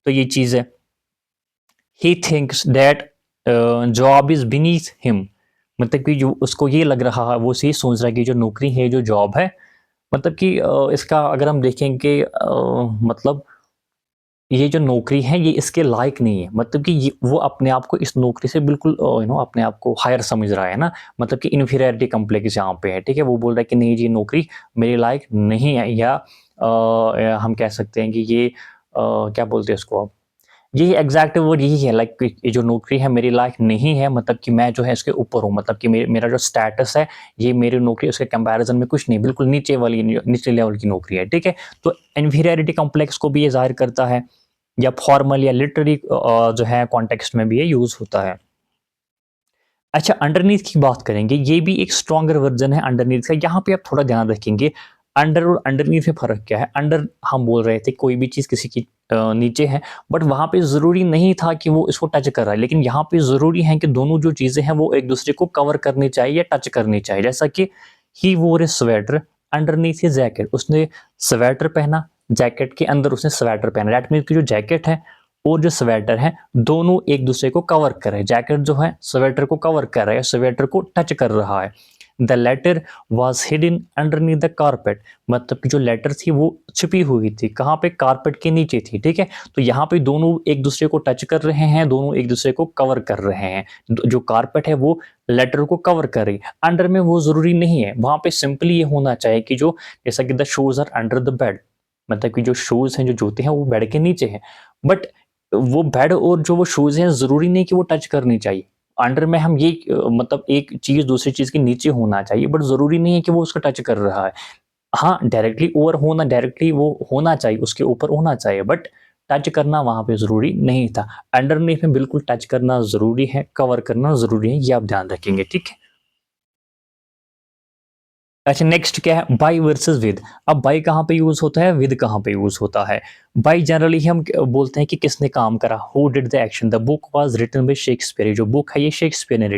तो ये चीज है। He thinks that job is beneath him, मतलब कि जो उसको ये लग रहा है, वो ये सोच रहा है कि जो नौकरी है, जो जॉब है, मतलब कि इसका अगर हम देखेंगे मतलब ये जो नौकरी है ये इसके लायक नहीं है, मतलब कि ये वो अपने आप को इस नौकरी से बिल्कुल अपने आप को हायर समझ रहा है ना, मतलब कि इन्फीरियरिटी कम्प्लेक्स यहाँ पे है, ठीक है। वो बोल रहा है कि नहीं जी, नौकरी मेरे लायक नहीं है, या हम कह सकते हैं कि ये क्या बोलते हैं इसको, यही एग्जैक्ट वर्ड यही है, लाइक ये जो नौकरी है मेरे लायक नहीं है, मतलब कि मैं जो है इसके ऊपर हूँ, मतलब कि मेरा जो स्टेटस है, ये मेरी नौकरी उसके कंपैरिजन में कुछ नहीं, बिल्कुल नीचे वाली, नीचे लेवल की नौकरी है, ठीक है। तो इन्फीरियरिटी कॉम्प्लेक्स को भी ये जाहिर करता है, या फॉर्मल या लिटरेरी जो है कॉन्टेक्स्ट में भी ये यूज होता है। अच्छा, अंडरनीथ की बात करेंगे, ये भी एक स्ट्रॉन्गर वर्जन है अंडरनीथ का। यहाँ पे आप थोड़ा ध्यान रखेंगे, अंडर और अंडरनीथ में फर्क क्या है। अंडर हम बोल रहे थे कोई भी चीज किसी की नीचे है, बट वहां पे जरूरी नहीं था कि वो इसको टच कर रहा है, लेकिन यहाँ पे जरूरी है कि दोनों जो चीजें हैं वो एक दूसरे को कवर करनी चाहिए या टच करनी चाहिए। जैसा कि ही वोर ए स्वेटर अंडरनीथ हिज जैकेट, उसने स्वेटर पहना, जैकेट के अंदर उसने स्वेटर पहना, दैट मीन्स की जो जैकेट है और जो स्वेटर है दोनों एक दूसरे को कवर कर रहे हैं। जैकेट जो है स्वेटर को कवर कर रहा है, स्वेटर को टच कर रहा है। The letter was hidden underneath the carpet, मतलब कि जो लेटर थी वो छिपी हुई थी, कहाँ पे, कारपेट के नीचे थी, ठीक है। तो यहाँ पे दोनों एक दूसरे को टच कर रहे हैं, दोनों एक दूसरे को कवर कर रहे हैं। जो कारपेट है वो लेटर को कवर कर रही है, अंडर में वो जरूरी नहीं है, वहां पे सिंपली ये होना चाहिए कि जो, जैसा कि the shoes are under the bed, मतलब कि जो शूज़ हैं, जो जूते हैं वो बेड के नीचे हैं। बट वो बेड और जो वो शूज़ हैं ज़रूरी नहीं कि वो टच करनी चाहिए। अंडर में हम ये मतलब एक चीज़ दूसरी चीज़ के नीचे होना चाहिए बट ज़रूरी नहीं है कि वो उसको टच कर रहा है। हाँ, डायरेक्टली वो होना चाहिए, उसके ऊपर होना चाहिए बट टच करना वहाँ पे ज़रूरी नहीं था। अंडरनीथ में बिल्कुल टच करना ज़रूरी है, कवर करना ज़रूरी है, ये आप ध्यान रखेंगे, ठीक है? अच्छा नेक्स्ट क्या है बाय वर्सेस विद। अब बाय कहाँ पे यूज होता है, विद कहाँ पे यूज होता है। बाय जनरली हम बोलते हैं कि किसने काम करा, who did the action, the book was written by Shakespeare. जो बुक है ये शेक्सपियर ने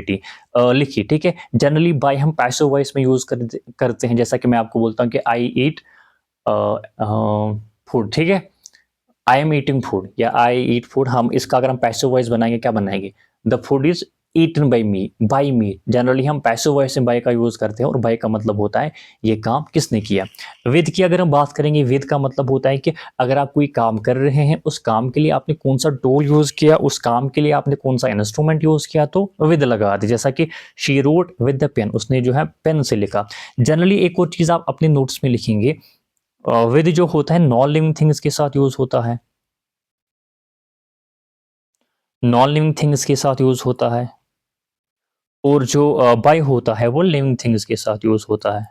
लिखी, ठीक है। जनरली बाय हम पैसिव वॉइस में यूज करते हैं, जैसा कि मैं आपको बोलता हूँ कि आई ईट फूड, ठीक है। आई एम ईटिंग फूड या आई ईट फूड, हम इसका अगर हम पैसिव वॉइस बनाएंगे क्या बनाएंगे, the food is eaten by me. Generally हम पैसिव वॉइस में बाय का यूज करते हैं और बाय का मतलब होता है ये काम किसने किया। विद की अगर हम बात करेंगे, विद का मतलब होता है कि अगर आप कोई काम कर रहे हैं, उस काम के लिए आपने कौन सा टूल यूज किया, उस काम के लिए आपने कौन सा इंस्ट्रूमेंट यूज किया, तो विद लगा दी। जैसा कि she wrote with the pen, उसने जो है पेन से लिखा। जनरली एक और चीज आप अपने नोट्स में लिखेंगे, विद जो होता है नॉन लिविंग थिंग्स के साथ यूज होता है, नॉन लिविंग थिंग्स के साथ यूज होता है। और जो बाय होता है वो लिविंग थिंग्स के साथ यूज होता है,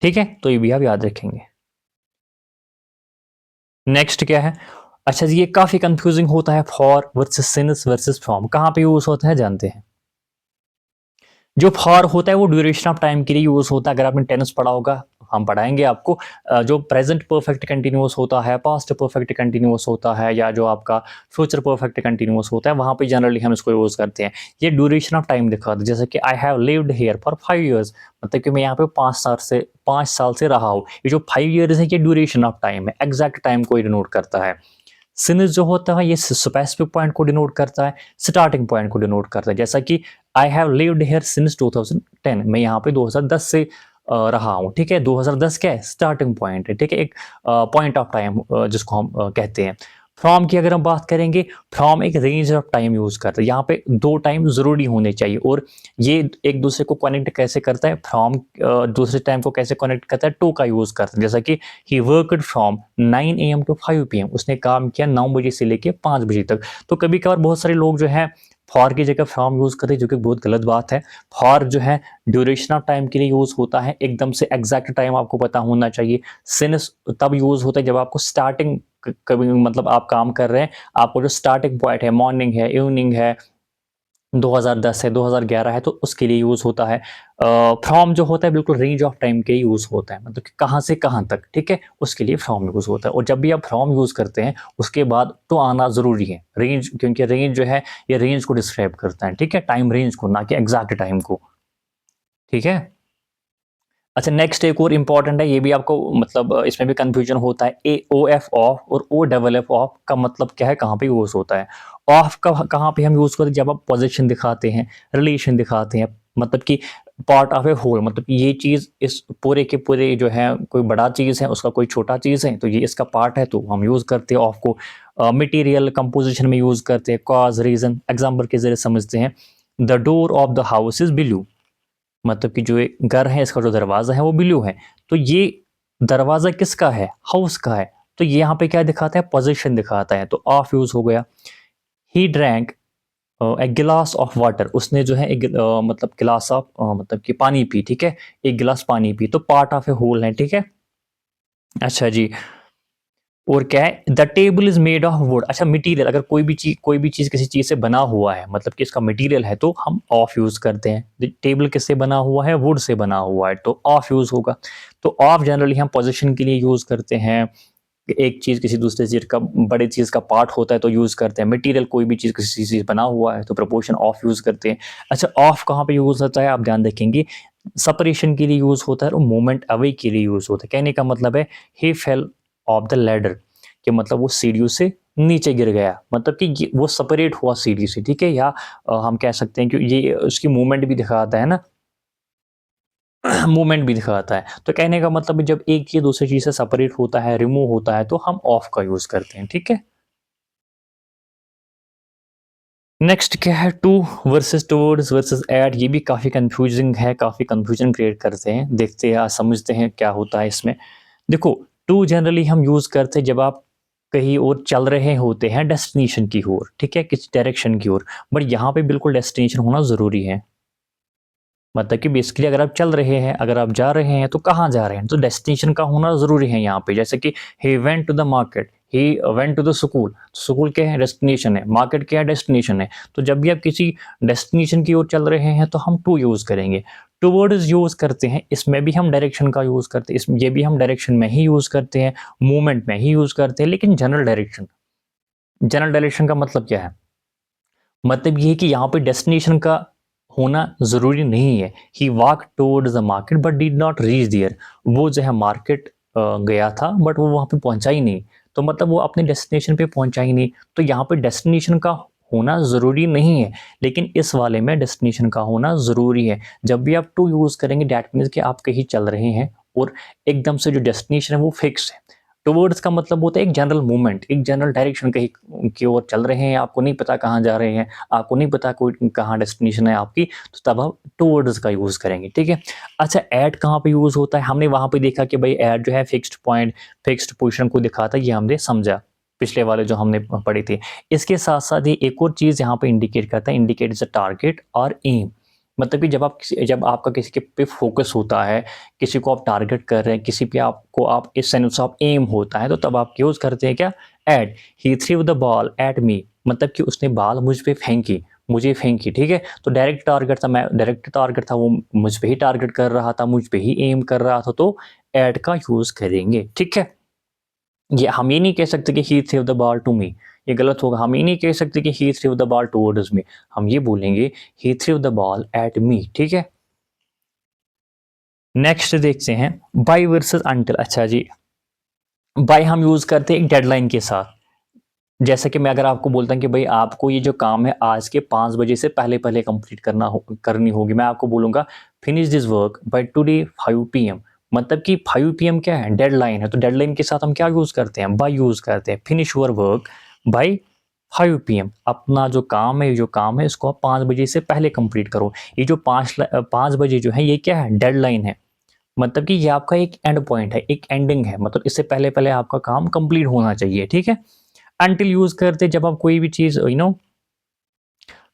ठीक है। तो ये भी आप याद रखेंगे। नेक्स्ट क्या है, अच्छा जी ये काफी कंफ्यूजिंग होता है, for versus since versus from कहाँ पे यूज होता है जानते हैं। जो फॉर होता है वो ड्यूरेशन ऑफ टाइम के लिए यूज होता है। अगर आपने टेंस पढ़ा होगा, हम पढ़ाएंगे आपको। जो प्रेजेंट परफेक्ट कंटिन्यूअस होता है, पास्ट परफेक्ट कंटिन्यूअस होता है, या जो आपका फ्यूचर परफेक्ट कंटिन्यूअस होता है, वहां पे जनरली हम इसको यूज करते हैं। ये ड्यूरेशन ऑफ टाइम दिखाता है, जैसे कि I have lived here for 5 years, मतलब कि मैं यहाँ पे 5 साल से रहा हूँ। ये जो 5 years है ये ड्यूरेशन ऑफ टाइम है, एग्जैक्ट टाइम को डिनोट करता है। सिंस जो होता है ये स्पेसिफिक पॉइंट को डिनोट करता है, स्टार्टिंग पॉइंट को डिनोट करता है। जैसा कि I have lived here since 2010, मैं यहाँ पे 2010 से रहा हूँ, ठीक है। 2010 क्या है, स्टार्टिंग पॉइंट है, ठीक है, एक पॉइंट ऑफ टाइम जिसको हम कहते हैं। फ्रॉम की अगर हम बात करेंगे, फ्रॉम एक रेंज ऑफ टाइम यूज करता है। यहाँ पे दो टाइम जरूरी होने चाहिए, और ये एक दूसरे को कनेक्ट कैसे करता है, फ्रॉम दूसरे टाइम को कैसे कनेक्ट करता है, टू का यूज करता है। जैसा कि he worked from 9 AM to 5 PM, उसने काम किया 9 बजे से लेके 5 बजे तक। तो कभी कभार बहुत सारे लोग जो है फॉर की जगह फ्रॉम यूज करते हैं, जो कि बहुत गलत बात है। फॉर जो है ड्यूरेशन ऑफ टाइम के लिए यूज होता है, एकदम से एग्जैक्ट टाइम आपको पता होना चाहिए। सिंस तब यूज होता है जब आपको स्टार्टिंग, कभी मतलब आप काम कर रहे हैं, आपको जो स्टार्टिंग पॉइंट है, मॉर्निंग है, इवनिंग है, 2010 है, 2011 है, तो उसके लिए यूज होता है। फ्रॉम जो होता है बिल्कुल रेंज ऑफ टाइम के यूज होता है, मतलब कि कहाँ से कहाँ तक, ठीक है, उसके लिए फ्रॉम यूज होता है। और जब भी आप फ्रॉम यूज करते हैं उसके बाद तो आना जरूरी है, रेंज, क्योंकि रेंज जो है ये रेंज को डिस्क्राइब करता है, ठीक है, टाइम रेंज को, ना कि एग्जैक्ट टाइम को, ठीक है। अच्छा नेक्स्ट एक और इंपॉर्टेंट है, ये भी आपको मतलब इसमें भी कंफ्यूजन होता है। ए ओ एफ ऑफ और ओ डबल एफ ऑफ का मतलब क्या है, कहाँ पे यूज होता है। ऑफ का कहाँ पे हम यूज करते हैं, जब आप पोजीशन दिखाते हैं, रिलेशन दिखाते हैं, मतलब कि पार्ट ऑफ ए होल, मतलब कि ये चीज इस पूरे के पूरे जो है, कोई बड़ा चीज है उसका कोई छोटा चीज है, तो ये इसका पार्ट है, तो हम यूज करते हैं ऑफ को। मटेरियल कंपोजिशन में यूज करते हैं, कॉज रीजन, एग्जाम्पल के जरिए समझते हैं। The door of the house is blue, मतलब कि जो एक घर है इसका जो दरवाजा है वो ब्लू है। तो ये दरवाजा किसका है, हाउस का है। तो ये यहाँ पे क्या दिखाता है, पोजीशन दिखाता है, तो ऑफ यूज हो गया। ही ड्रैंक ए गिलास ऑफ वाटर, उसने जो है एक मतलब गिलास ऑफ मतलब कि पानी पी, ठीक है, एक गिलास पानी पी, तो पार्ट ऑफ ए होल है, ठीक है। अच्छा जी, और क्या है, the table is made of would. अच्छा मटेरियल, अगर कोई भी चीज किसी चीज से बना हुआ है, मतलब कि इसका मटेरियल है, तो हम ऑफ यूज करते हैं। टेबल किससे बना हुआ है, वुड से बना हुआ है, तो ऑफ यूज होगा। तो ऑफ जनरली हम पोजीशन के लिए यूज करते हैं, एक चीज किसी दूसरे चीज का, बड़े चीज का पार्ट होता है तो यूज करते हैं। मटेरियल कोई भी चीज किसी चीज बना हुआ है तो प्रपोर्शन ऑफ यूज करते हैं। अच्छा ऑफ कहाँ पे यूज होता है, आप ध्यान रखेंगे, सेपरेशन के लिए यूज होता है और मूवमेंट अवे के लिए यूज होता है। कहने का मतलब है ही फेल ऑफ द लैडर, कि मतलब वो सीढ़ियों से नीचे गिर गया, मतलब कि वो सेपरेट हुआ सीढ़ी से, ठीक है। या हम कह सकते हैं कि ये उसकी मूवमेंट भी दिखाता है ना, मूवमेंट भी दिखाता है। तो कहने का मतलब है जब एक चीज दूसरी चीज से सेपरेट होता है, रिमूव होता है, तो हम ऑफ का यूज करते हैं, ठीक है। नेक्स्ट क्या है, to versus towards versus at, ये भी काफ़ी कंफ्यूजिंग है, काफ़ी कंफ्यूजन क्रिएट करते हैं। देखते हैं, आज समझते हैं क्या होता है इसमें। देखो, टू जनरली हम यूज़ करते हैं जब आप कहीं और चल रहे होते हैं डेस्टिनेशन की ओर, ठीक है, किसी डायरेक्शन की ओर। बट यहाँ पे बिल्कुल डेस्टिनेशन होना ज़रूरी है। मतलब कि बेसिकली अगर आप चल रहे हैं, अगर आप जा रहे हैं तो कहाँ जा रहे हैं? तो डेस्टिनेशन का होना ज़रूरी है यहाँ पे। जैसे कि he went to the market, he went to the school. School क्या है? डेस्टिनेशन है। मार्केट क्या है? डेस्टिनेशन है। तो जब भी आप किसी डेस्टिनेशन की ओर चल रहे हैं तो हम टू यूज़ करेंगे। टुवर्ड्स यूज़ करते हैं, इसमें भी हम डायरेक्शन का यूज़ करते हैं। इसमें ये भी हम डायरेक्शन में ही यूज़ करते हैं, मूवमेंट में ही यूज़ करते हैं, लेकिन जनरल डायरेक्शन का मतलब क्या है? मतलब ये है कि यहाँ पे डेस्टिनेशन का होना ज़रूरी नहीं है। He walk towards the market but did not reach there. वो जो है मार्केट गया था बट वो वहाँ पे पहुँचा ही नहीं। तो मतलब वो अपने डेस्टिनेशन पे पहुँचा ही नहीं। तो यहाँ पे डेस्टिनेशन का होना ज़रूरी नहीं है, लेकिन इस वाले में डेस्टिनेशन का होना ज़रूरी है। जब भी आप टू यूज़ करेंगे दैट मीन्स कि आप कहीं चल रहे हैं और एकदम से जो डेस्टिनेशन है वो फिक्स है। टुवर्ड्स का मतलब होता है एक जनरल मूवमेंट, एक जनरल डायरेक्शन कहीं की ओर चल रहे हैं, आपको नहीं पता कहाँ जा रहे हैं, आपको नहीं पता कोई कहाँ डेस्टिनेशन है आपकी, तो तब आप टुवर्ड्स का यूज़ करेंगे, ठीक है। अच्छा, एट कहाँ पे यूज़ होता है? हमने वहाँ पे देखा कि भाई एट जो है फिक्स्ड पॉइंट, फिक्स्ड पोजीशन को दिखाता है, ये हमने समझा पिछले वाले जो हमने पढ़े थे। इसके साथ साथ ये एक और चीज़ यहाँ पे इंडिकेट करता है, इंडिकेट इज अ टारगेट और एम। मतलब कि जब आपका किसी के पे फोकस होता है, किसी को आप टारगेट कर रहे हैं, किसी पे आपको आप इस सेंस ऑफ एम होता है, तो तब आप यूज़ करते हैं क्या? At. He threw the ball at me, मतलब कि उसने बॉल मुझ पे फेंकी, मुझे फेंकी, ठीक है। तो डायरेक्ट टारगेट था, वो मुझ पे ही टारगेट कर रहा था, मुझ पे ही एम कर रहा था, तो एट का यूज़ करेंगे, ठीक है। ये हम ये नहीं कह सकते कि ही threw the ball to me, ये गलत होगा। हम ये नहीं कह सकते कि ही threw the ball towards me, हम ये बोलेंगे ही थ्रेव द बॉल एट मी, ठीक है। नेक्स्ट देखते हैं बाय वर्सेस अंटिल। अच्छा जी, बाय हम यूज़ करते हैं एक डेडलाइन के साथ। जैसे कि मैं अगर आपको बोलता हूँ कि भाई आपको ये जो काम है आज के 5 बजे से पहले-पहले कंप्लीट करनी होगी। मैं आपको बोलूँगा finish this work by today 5 PM. मतलब कि 5 पीएम क्या है? डेडलाइन है। तो डेडलाइन के साथ हम क्या यूज़ करते हैं? बाय यूज़ करते हैं। Finish your work by 5 PM. अपना जो काम है, ये जो काम है इसको आप 5 बजे से पहले कंप्लीट करो। ये जो 5 बजे जो है ये क्या है? डेडलाइन है। मतलब कि ये आपका एक एंड पॉइंट है, एक एंडिंग है। मतलब इससे पहले-पहले आपका काम कंप्लीट होना चाहिए, ठीक है? अंटिल यूज़ करते जब आप कोई भी चीज़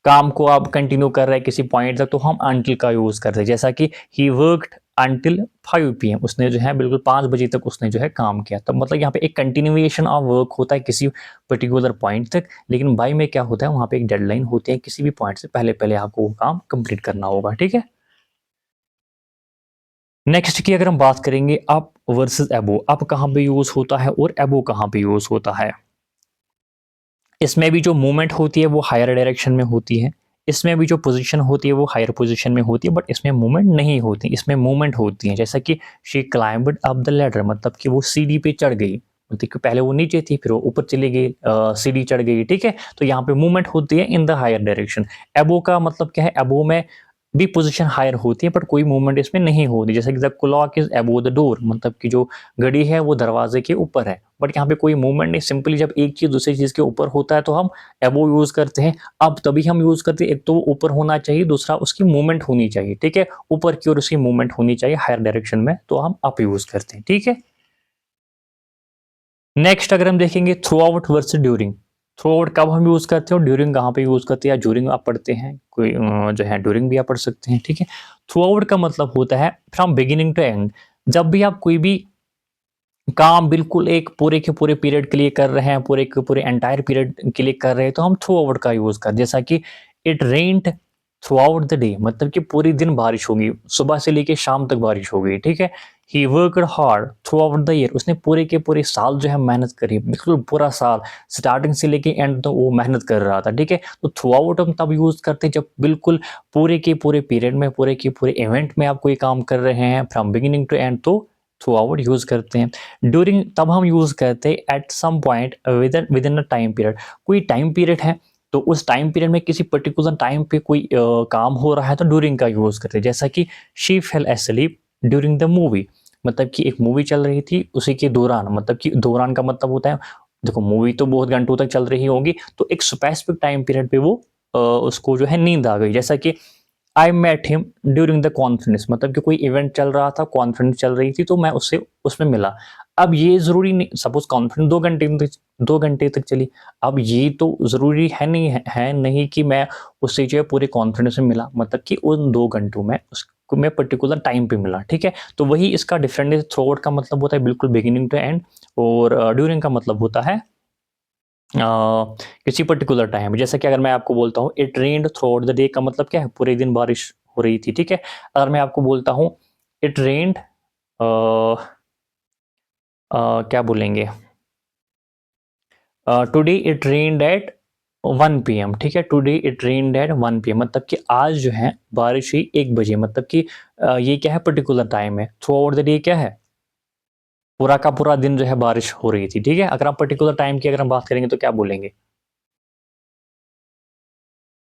काम को आप कंटिन्यू कर रहे हैं किसी पॉइंट तक, तो हम अंटिल का यूज़ करते हैं। जैसा कि ही वर्क्ड अंटिल 5 पीएम, उसने जो है बिल्कुल 5 बजे तक उसने जो है काम किया। तो मतलब यहाँ पे एक कंटिन्यूएशन ऑफ वर्क होता है किसी पर्टिकुलर पॉइंट तक, लेकिन बाय में क्या होता है वहाँ पे एक डेडलाइन होती है, किसी भी पॉइंट से पहले-पहले आपको वो काम कंप्लीट करना होगा, ठीक है? नेक्स्ट की अगर हम बात करेंगे अप वर्सेस अबोव, अप कहाँ पे यूज़ होता है और अबोव कहाँ पे यूज़ होता है? इसमें भी जो मूवमेंट होती है वो हायर डायरेक्शन में होती है। इसमें भी जो पोज़ीशन होती है वो हायर पोज़ीशन में होती है, बट इसमें मूवमेंट नहीं होती, इसमें मूवमेंट होती है। जैसा कि शी क्लाइम्बड अप द लैडर, मतलब कि वो सीढ़ी पे चढ़ गई। मतलब कि पहले वो नीचे थी फिर वो ऊपर चली गई, सीढ़ी चढ़ गई, ठीक है? तो यहाँ पे मूवमेंट होती है in the higher direction. Above का मतलब क्या है? अबोव में भी पोज़ीशन हायर होती है बट कोई मूवमेंट इसमें नहीं होती। जैसे कि the clock is above the door, मतलब कि जो घड़ी है वो दरवाज़े के ऊपर है। बट यहाँ पे कोई मूवमेंट नहीं, सिंपली जब एक चीज़ दूसरी चीज़ के ऊपर होता है तो हम अबोव यूज़ करते हैं। अब तभी हम यूज़ करते हैं, एक तो वो ऊपर होना चाहिए, दूसरा उसकी मूवमेंट होनी चाहिए, ठीक है? ऊपर की ओर उसकी मूवमेंट होनी चाहिए हायर डायरेक्शन में, तो हम अप यूज़ करते हैं, ठीक है? नेक्स्ट अगर हम देखेंगे through out versus during. Through out कब हम यूज़ करते हैं और ड्यूरिंग कहाँ पे यूज़ करते हैं, या ड्यूरिंग आप पढ़ते हैं, कोई जो है ड्यूरिंग भी आप पढ़ सकते हैं, ठीक है? थ्रू आउट का मतलब होता है फ्रॉम बिगिनिंग टू एंड। जब भी आप कोई भी काम बिल्कुल एक पूरे के पूरे पीरियड के लिए कर रहे हैं, पूरे के पूरे एंटायर पीरियड के लिए कर रहे हैं, तो हम थ्रू आउट का यूज़ कर, जैसा कि it rained through out the day, मतलब कि पूरे दिन बारिश होगी, सुबह से लेके शाम तक बारिश हो गई, ठीक है? ही worked hard through out the year, उसने पूरे के पूरे साल जो है मेहनत करी, बिल्कुल पूरा साल, स्टार्टिंग से लेके एंड तक वो मेहनत कर रहा था, ठीक है? तो थ्रू आउट हम तब यूज़ करते हैं जब बिल्कुल पूरे के पूरे पीरियड में, पूरे के पूरे इवेंट में आप कोई काम कर रहे हैं, फ्रॉम बिगिनिंग टू एंड, तो थ्रू आउट यूज़ करते हैं। ड्यूरिंग तब हम यूज़ करते हैं at some point within a time period. कोई टाइम पीरियड है, तो उस टाइम पीरियड में किसी पर्टिकुलर टाइम पे कोई काम हो रहा है तो ड्यूरिंग का यूज़ करते हैं। जैसा कि she fail asleep during the movie, मतलब कि एक मूवी चल रही थी उसी के दौरान, मतलब कि दौरान का मतलब होता है, देखो मूवी तो बहुत घंटों तक चल रही होगी, तो एक स्पेसिफिक टाइम पीरियड पे वो उसको जो है नींद आ गई। जैसा कि I met him during the conference, मतलब कि कोई इवेंट चल रहा था, कॉन्फ्रेंस चल रही थी, तो मैं उससे उसमें मिला। अब ये ज़रूरी नहीं, सपोज़ कॉन्फ्रेंस 2 घंटे तक चली, अब ये तो ज़रूरी है नहीं कि मैं उससे जो है पूरे कॉन्फ्रेंस में मिला, मतलब कि उन 2 घंटों में उसको मैं पर्टिकुलर टाइम पे मिला, ठीक है? तो वही इसका डिफरेंट है, थ्रू का मतलब होता है बिल्कुल बिगिनिंग टू एंड, और ड्यूरिंग का मतलब होता है अ, किसी पर्टिकुलर टाइम। जैसे कि अगर मैं आपको बोलता हूँ it rained through out the day, का मतलब क्या है, पूरे दिन बारिश हो रही थी, ठीक है? अगर मैं आपको बोलता हूँ इट रेन्ड क्या बोलेंगे, today it rained at 1 PM, ठीक है? Today it rained at 1 PM, मतलब कि आज जो है बारिश हुई 1 बजे, मतलब कि ये क्या है, पर्टिकुलर टाइम है। थ्रू आउट द डे क्या है, पूरा का पूरा दिन जो है बारिश हो रही थी, ठीक है? अगर आप पर्टिकुलर टाइम की अगर हम बात करेंगे तो क्या बोलेंगे?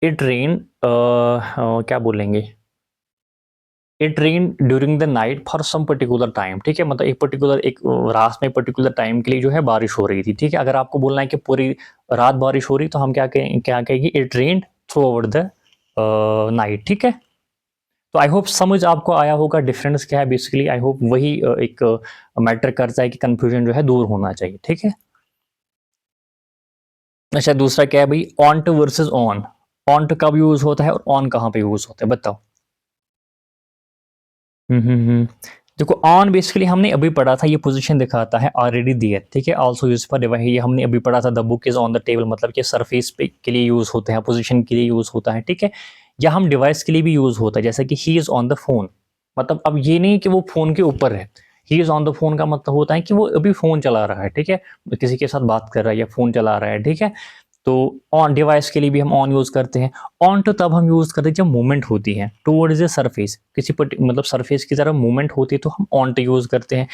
इट रेन क्या बोलेंगे, it rain during the night for some particular time, ठीक है? मतलब एक पर्टिकुलर एक रात में पर्टिकुलर टाइम के लिए जो है बारिश हो रही थी, ठीक है? अगर आपको बोलना है कि पूरी रात बारिश हो रही, तो हम क्या कहेंगे, it rained through over the night, ठीक है? तो आई होप समझ आपको आया होगा डिफरेंस क्या है बेसिकली। आई होप वही एक मैटर करता है कि कंफ्यूजन जो है दूर होना चाहिए, ठीक है? अच्छा, दूसरा क्या है भाई, onto versus on. Onto कब यूज होता है और ऑन कहाँ पे यूज होता है, बताओ। हम्म। देखो, ऑन बेसिकली हमने अभी पढ़ा था, ये पोजीशन दिखाता है ऑलरेडी देयर, ठीक है? आल्सो यूज फॉर डिवाइस, ये हमने अभी पढ़ा था, the book is on the table, मतलब कि सरफेस पे के लिए यूज होते हैं, पोजीशन के लिए यूज होता है, ठीक है? या हम डिवाइस के लिए भी यूज होता है, जैसे कि he is on the phone, मतलब अब ये नहीं कि वो फोन के ऊपर है। He is on the phone का मतलब होता है कि वो अभी फोन चला रहा है, ठीक है? किसी के साथ बात कर रहा है या फोन चला रहा है, ठीक है? तो ऑन डिवाइस के लिए भी हम ऑन यूज करते हैं। ऑन टू तब हम यूज करते हैं जब मूवमेंट होती है टूवर्ड्स द सरफेस, किसी मतलब सरफेस की तरफ मूवमेंट होती है तो हम ऑन टू यूज करते हैं।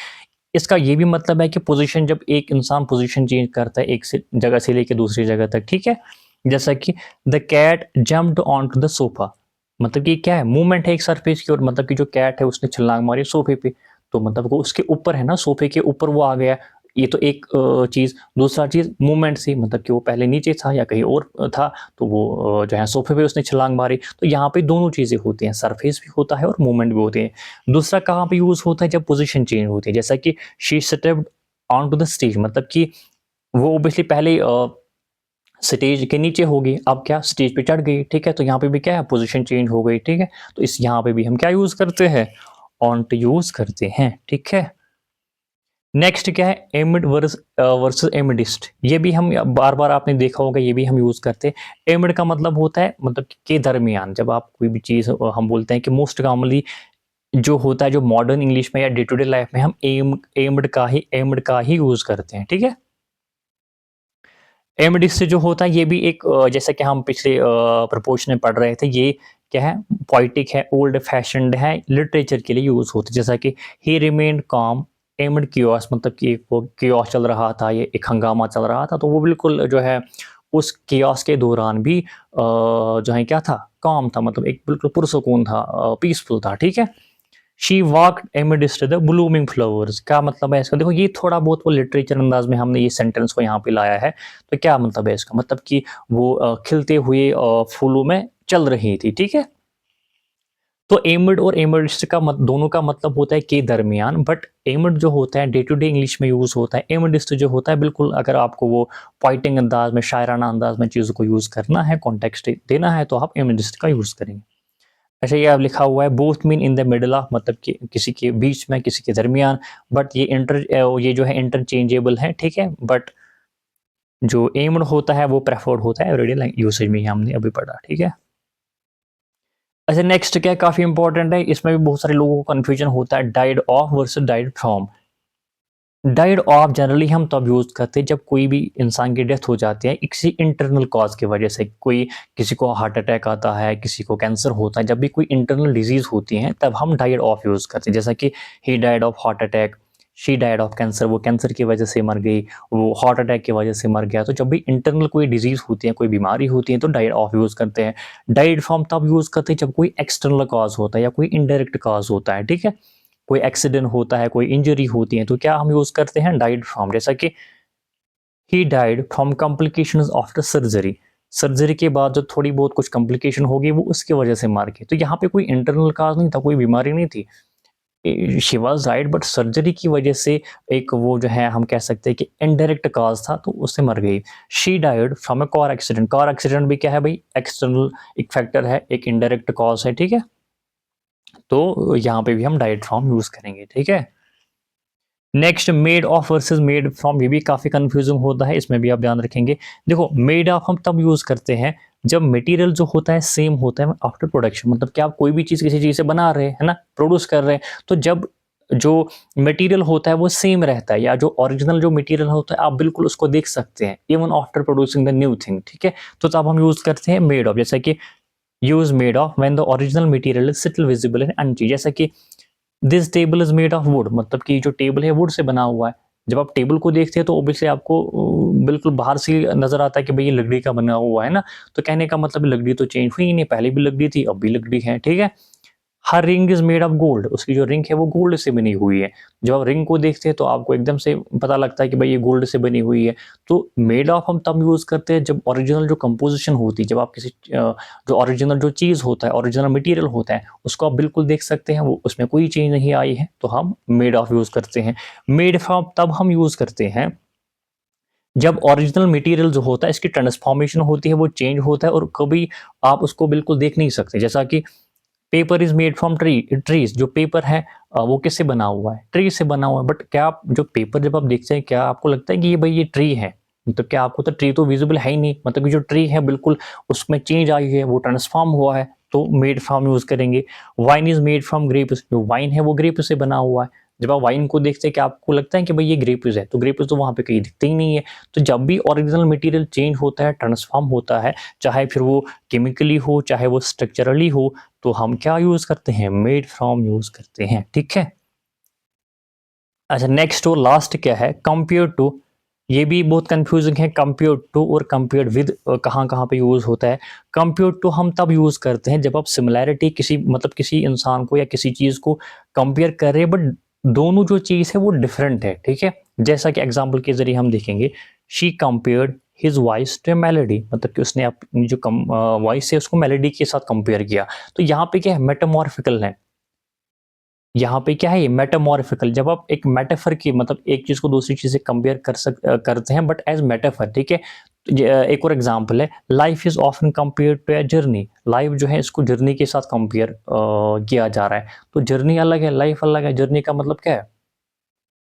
इसका ये भी मतलब है कि पोजीशन, जब एक इंसान पोजीशन चेंज करता है एक से जगह से लेके दूसरी जगह तक, ठीक है? जैसा कि the cat jumped onto the sofa, मतलब कि क्या है, मूवमेंट है एक सरफेस की ओर, मतलब कि जो कैट है उसने छलांग मारी सोफे पे, तो मतलब वो उसके ऊपर है ना, सोफे के ऊपर वो आ गया। ये तो एक चीज। दूसरा चीज मूवमेंट से, मतलब कि वो पहले नीचे था या कहीं और था, तो वो जो है सोफे पे उसने छलांग मारी, तो यहाँ पे दोनों चीजें होती हैं, सरफेस भी होता है और मूवमेंट भी होती है। दूसरा कहाँ पे यूज होता है, जब पोजीशन चेंज होती है, जैसा कि she stepped onto the stage, मतलब कि वो ओबियसली पहले स्टेज के नीचे होगी, अब क्या स्टेज पे चढ़ गई, ठीक है? तो यहाँ पे भी क्या है, पोजीशन चेंज हो गई, ठीक है? तो इस यहाँ पे भी हम क्या यूज करते हैं, ऑन टू यूज करते हैं, ठीक है? नेक्स्ट क्या है, एमिड वर्सेस एमिडिस्ट, ये भी हम बार बार आपने देखा होगा, ये भी हम यूज करते हैं। एमिड का मतलब होता है, मतलब के दरमियान, जब आप कोई भी चीज हम बोलते हैं कि मोस्ट कॉमनली जो होता है, जो मॉडर्न इंग्लिश में या डे टू डे लाइफ में हम एम्ड का ही यूज करते हैं, ठीक है? एमडी से जो होता है, ये भी एक जैसा कि हम पिछले प्रपोर्शन में पढ़ रहे थे, ये क्या है, पोइटिक है, ओल्ड फैशन्ड है, लिटरेचर के लिए यूज होता है। जैसा कि ही रिमेन्ड काम एमड कियोस, मतलब कि वो कियोस चल रहा था, ये एक हंगामा चल रहा था, तो वो बिल्कुल जो है उस कियोस के दौरान भी जो है क्या था, काम था, मतलब एक बिल्कुल पुरसकून था, पीसफुल था, ठीक है? She walked amidst the blooming flowers, क्या मतलब है इसका, देखो ये थोड़ा बहुत वो लिटरेचर अंदाज में हमने ये सेंटेंस को यहाँ पे लाया है। तो क्या मतलब है इसका, मतलब कि वो खिलते हुए फूलों में चल रही थी, ठीक है? तो एमिड और एमिडिस्ट का दोनों का मतलब होता है के दरमियान, बट एमिड जो होता है डे टू डे इंग्लिश में यूज होता है, एमिडिस्ट जो होता है बिल्कुल अगर आपको वो पोइटिंग अंदाज में, शायराना अंदाज में चीज़ों को यूज करना है, कॉन्टेक्स्ट देना है, तो आप एमिडिस्ट का यूज करेंगे। अच्छा, ये अब लिखा हुआ है both mean in the middle of, मतलब कि किसी के बीच में, किसी के दरमियान, बट ये जो है इंटरचेंजेबल है, ठीक है? बट जो एम्ड होता है वो प्रेफर्ड होता है एवरीडे यूसेज में, ही हमने अभी पढ़ा, ठीक है? अच्छा, नेक्स्ट क्या है, काफी इंपॉर्टेंट है, इसमें भी बहुत सारे लोगों को कंफ्यूजन होता है, died of versus died from. Died of generally हम तब यूज करते हैं जब कोई भी इंसान की डेथ हो जाती है किसी इंटरनल कॉज की वजह से, कोई किसी को हार्ट अटैक आता है, किसी को कैंसर होता है, जब भी कोई इंटरनल डिजीज होती है तब हम डाइड ऑफ यूज करते हैं, जैसा कि he died of heart attack, she died of cancer, वो कैंसर की वजह से मर गई, वो हार्ट अटैक की वजह से मर गया। तो जब भी इंटरनल कोई डिजीज होती है, कोई बीमारी होती है, तो डाइड ऑफ यूज करते हैं। डाइड फ्रॉम तब यूज करते हैं जब कोई एक्सटर्नल कॉज होता है या कोई इनडायरेक्ट कॉज होता है, ठीक है? कोई एक्सीडेंट होता है, कोई इंजरी होती है, तो क्या हम यूज करते हैं, डाइड फ्रॉम, जैसा कि he died from complications after surgery. Surgery के बाद जो थोड़ी बहुत कुछ कॉम्प्लिकेशन हो गई वो उसकी वजह से मार गए। तो यहाँ पे कोई इंटरनल काज नहीं था, कोई बीमारी नहीं थी। She was right, but surgery की वजह से एक वो जो है हम कह सकते हैं कि इनडायरेक्ट काज था, तो उससे मर गई। She died from a car accident. Car accident भी क्या है भाई, एक्सटर्नल एक फैक्टर है, एक इनडायरेक्ट कॉज है, ठीक है। तो यहाँ पे भी हम डाइड फ्रॉम यूज करेंगे, ठीक है। Next made of versus made from, ये भी काफी कंफ्यूजिंग होता है, इसमें भी आप ध्यान रखेंगे। देखो मेड ऑफ हम तब यूज करते हैं जब मटेरियल जो होता है सेम होता है आफ्टर प्रोडक्शन, मतलब कि आप कोई भी चीज किसी चीज से बना रहे हैं ना, प्रोड्यूस कर रहे हैं, तो जब जो मटेरियल होता है वो सेम रहता है, या जो ओरिजिनल जो मटेरियल होता है आप बिल्कुल उसको देख सकते हैं even after producing the new thing, ठीक है। तो तब हम यूज करते हैं मेड ऑफ, जैसा कि use made of when the original material is still visible in unchanged, जैसा कि this table is made of would, मतलब कि जो टेबल है वुड से बना हुआ है। जब आप टेबल को देखते हैं तो ऑब्वियसली आपको बिल्कुल बाहर से नजर आता है कि भाई ये लकड़ी का बना हुआ है ना, तो कहने का मतलब लकड़ी तो चेंज हुई ही नहीं, पहले भी लकड़ी थी अब भी लकड़ी है, ठीक है। Her ring is made of gold, उसकी जो रिंग है वो गोल्ड से बनी हुई है। जब आप रिंग को देखते हैं तो आपको एकदम से पता लगता है कि भाई ये गोल्ड से बनी हुई है। तो मेड ऑफ हम तब यूज करते हैं जब ओरिजिनल जो कंपोजिशन होती है, जब आप किसी जो ओरिजिनल जो चीज होता है, ओरिजिनल मटेरियल होता है, उसको आप बिल्कुल देख सकते हैं, वो उसमें कोई चेंज नहीं आई है, तो हम मेड ऑफ यूज करते हैं। मेड फ्रॉम तब हम यूज करते हैं जब ओरिजिनल मटेरियल जो होता है इसकी ट्रांसफॉर्मेशन होती है, वो चेंज होता है और कभी आप उसको बिल्कुल देख नहीं सकते। जैसा कि paper is made from trees, जो पेपर है वो किससे बना हुआ है, ट्री से बना हुआ है। बट क्या आप जो पेपर जब आप देखते हैं क्या आपको लगता है कि ये भाई ये ट्री है, मतलब क्या आपको तो ट्री तो विजिबल है ही नहीं, मतलब कि जो ट्री है बिल्कुल उसमें चेंज आई है, वो ट्रांसफॉर्म हुआ है, तो मेड फ्रॉम यूज करेंगे। Wine is made from grapes, जो वाइन है वो ग्रेप से बना हुआ है। जब आप वाइन को देखते हैं क्या आपको लगता है कि भाई ये ग्रेप्स है, तो ग्रेप्स तो वहां पे कहीं दिखते ही नहीं है। तो जब भी ओरिजिनल मटेरियल चेंज होता है, ट्रांसफॉर्म होता है, चाहे फिर वो केमिकली हो चाहे वो स्ट्रक्चरली हो, तो हम क्या यूज करते हैं, मेड फ्रॉम यूज करते हैं, ठीक है। अच्छा नेक्स्ट और लास्ट क्या है, कंपेयर टू। ये भी बहुत कंफ्यूजिंग है, कंपेयर टू और कंपेयर विद कहाँ कहाँ पे यूज होता है। कंपेयर टू हम तब यूज करते हैं जब आप सिमिलैरिटी किसी मतलब किसी इंसान को या किसी चीज को कंपेयर कर रहे हैं, बट दोनों जो चीज है वो डिफरेंट है, ठीक है। जैसा कि एग्जाम्पल के जरिए हम देखेंगे, she compared his voice to melody, मतलब कि उसने अपनी जो वॉइस है उसको मेलोडी के साथ कंपेयर किया। तो यहाँ पे क्या है, मेटामॉर्फिकल है। यहाँ पे क्या है, ये मेटामॉर्फिकल, जब आप एक मेटाफर की मतलब एक चीज को दूसरी चीज से कंपेयर करते हैं बट एज मेटाफर, ठीक है। तो एक और एग्जांपल है, life is often compare to a journey. Life जो है इसको जर्नी के साथ कंपेयर किया जा रहा है। तो जर्नी अलग है, लाइफ अलग है, जर्नी का मतलब क्या है,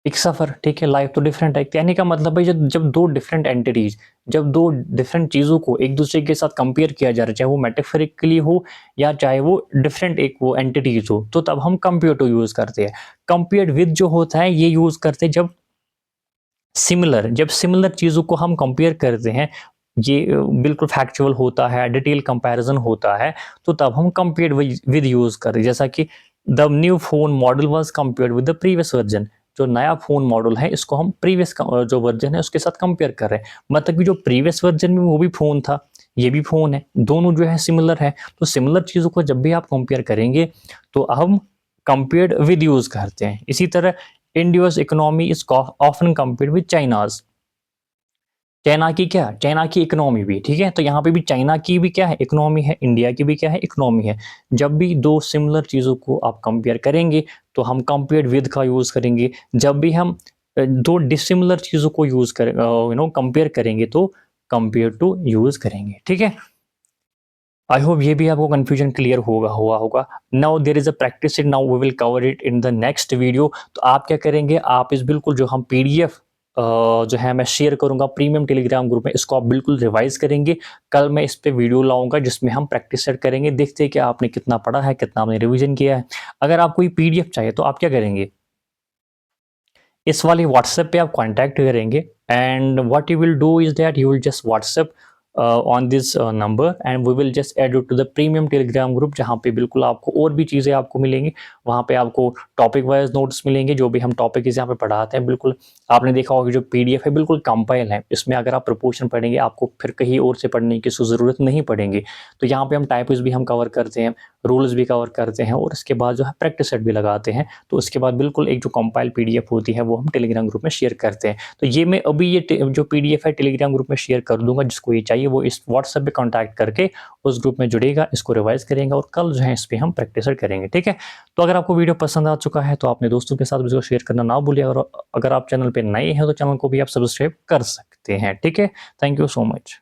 एक सफर, ठीक है। लाइफ तो डिफरेंट है, कहने का मतलब है जब जब दो डिफरेंट एंटिटीज, जब दो डिफरेंट चीजों को एक दूसरे के साथ कंपेयर किया जा रहा है, चाहे वो मेटाफोरिकली हो या चाहे वो डिफरेंट एक वो एंटिटीज हो, तो तब हम कंपेयर टू यूज करते हैं। कंपेयर्ड विद जो होता है ये यूज करते हैं जब सिमिलर, जब सिमिलर चीजों को हम कंपेयर करते हैं, ये बिल्कुल फैक्चुअल होता है, डिटेल कंपैरिजन होता है, तो तब हम कंपेयर्ड विद यूज कर रहे हैं। जैसा कि the new phone model was compared with the previous version, जो नया फोन मॉडल है इसको हम प्रीवियस जो वर्जन है उसके साथ कंपेयर कर रहे हैं, मतलब कि जो प्रीवियस वर्जन में वो भी फोन था, ये भी फोन है, दोनों जो है सिमिलर है। तो सिमिलर चीजों को जब भी आप कंपेयर करेंगे तो हम कंपेयर्ड विद यूज करते हैं। इसी तरह India's economy is often compared with China's, China की क्या, चाइना की इकोनॉमी भी, ठीक है। तो यहाँ पे भी चाइना की भी क्या है, इकोनॉमी है, इंडिया की भी क्या है, इकोनॉमी है। जब भी दो सिमिलर चीजों को आप कंपेयर करेंगे तो हम कंपेयर्ड विद का यूज करेंगे। जब भी हम दो डिसिमिलर चीजों को यूज कर कंपेयर करेंगे तो कंपेयर टू यूज करेंगे, ठीक है। आई होप ये भी आपको कंफ्यूजन क्लियर हुआ होगा। Now there is a practice it, now we will cover it in the next video. तो आप क्या करेंगे, आप इस बिल्कुल जो हम पीडीएफ जो है मैं शेयर करूंगा प्रीमियम टेलीग्राम ग्रुप में, इसको आप बिल्कुल रिवाइज करेंगे। कल मैं इस पे वीडियो लाऊंगा जिसमें हम प्रैक्टिस सेट करेंगे, देखते हैं कि आपने कितना पढ़ा है, कितना आपने रिवीजन किया है। अगर आपको ये पीडीएफ चाहिए तो आप क्या करेंगे, इस वाले व्हाट्सएप पे आप कांटेक्ट करेंगे, and what you will do is that you will just WhatsApp on this number and we will just add you to the premium Telegram group, जहाँ पे बिल्कुल आपको और भी चीज़ें आपको मिलेंगी। वहाँ पे आपको टॉपिक वाइज नोट्स मिलेंगे, जो भी हम टॉपिक यहाँ पे पढ़ाते हैं बिल्कुल। आपने देखा होगा जो पीडीएफ है बिल्कुल कंपाइल है, इसमें अगर आप प्रोपोर्शन पढ़ेंगे आपको फिर कहीं और से पढ़ने की ज़रूरत नहीं पड़ेगी। तो यहाँ पे हम टाइप्स भी हम कवर करते हैं, रूल्स भी कवर करते हैं और इसके बाद जो है प्रैक्टिस सेट भी लगाते हैं। तो उसके बाद बिल्कुल एक जो कंपाइल पीडीएफ होती है वो हम टेलीग्राम ग्रुप में शेयर करते हैं। तो ये मैं अभी ये जो पीडीएफ है टेलीग्राम ग्रुप में शेयर कर दूंगा, जिसको ये चाहिए वो इस व्हाट्सएप पे कॉन्टैक्ट करके उस ग्रुप में जुड़ेगा, इसको रिवाइज करेंगे और कल जो है इस पर हम प्रैक्टिस सेट करेंगे। ठीक है, तो अगर आपको वीडियो पसंद आ चुका है तो अपने दोस्तों के साथ भी इसको शेयर करना ना भूलिए, और अगर आप चैनल पे नए हैं तो चैनल को भी आप सब्सक्राइब कर सकते हैं। ठीक है, थैंक यू सो मच।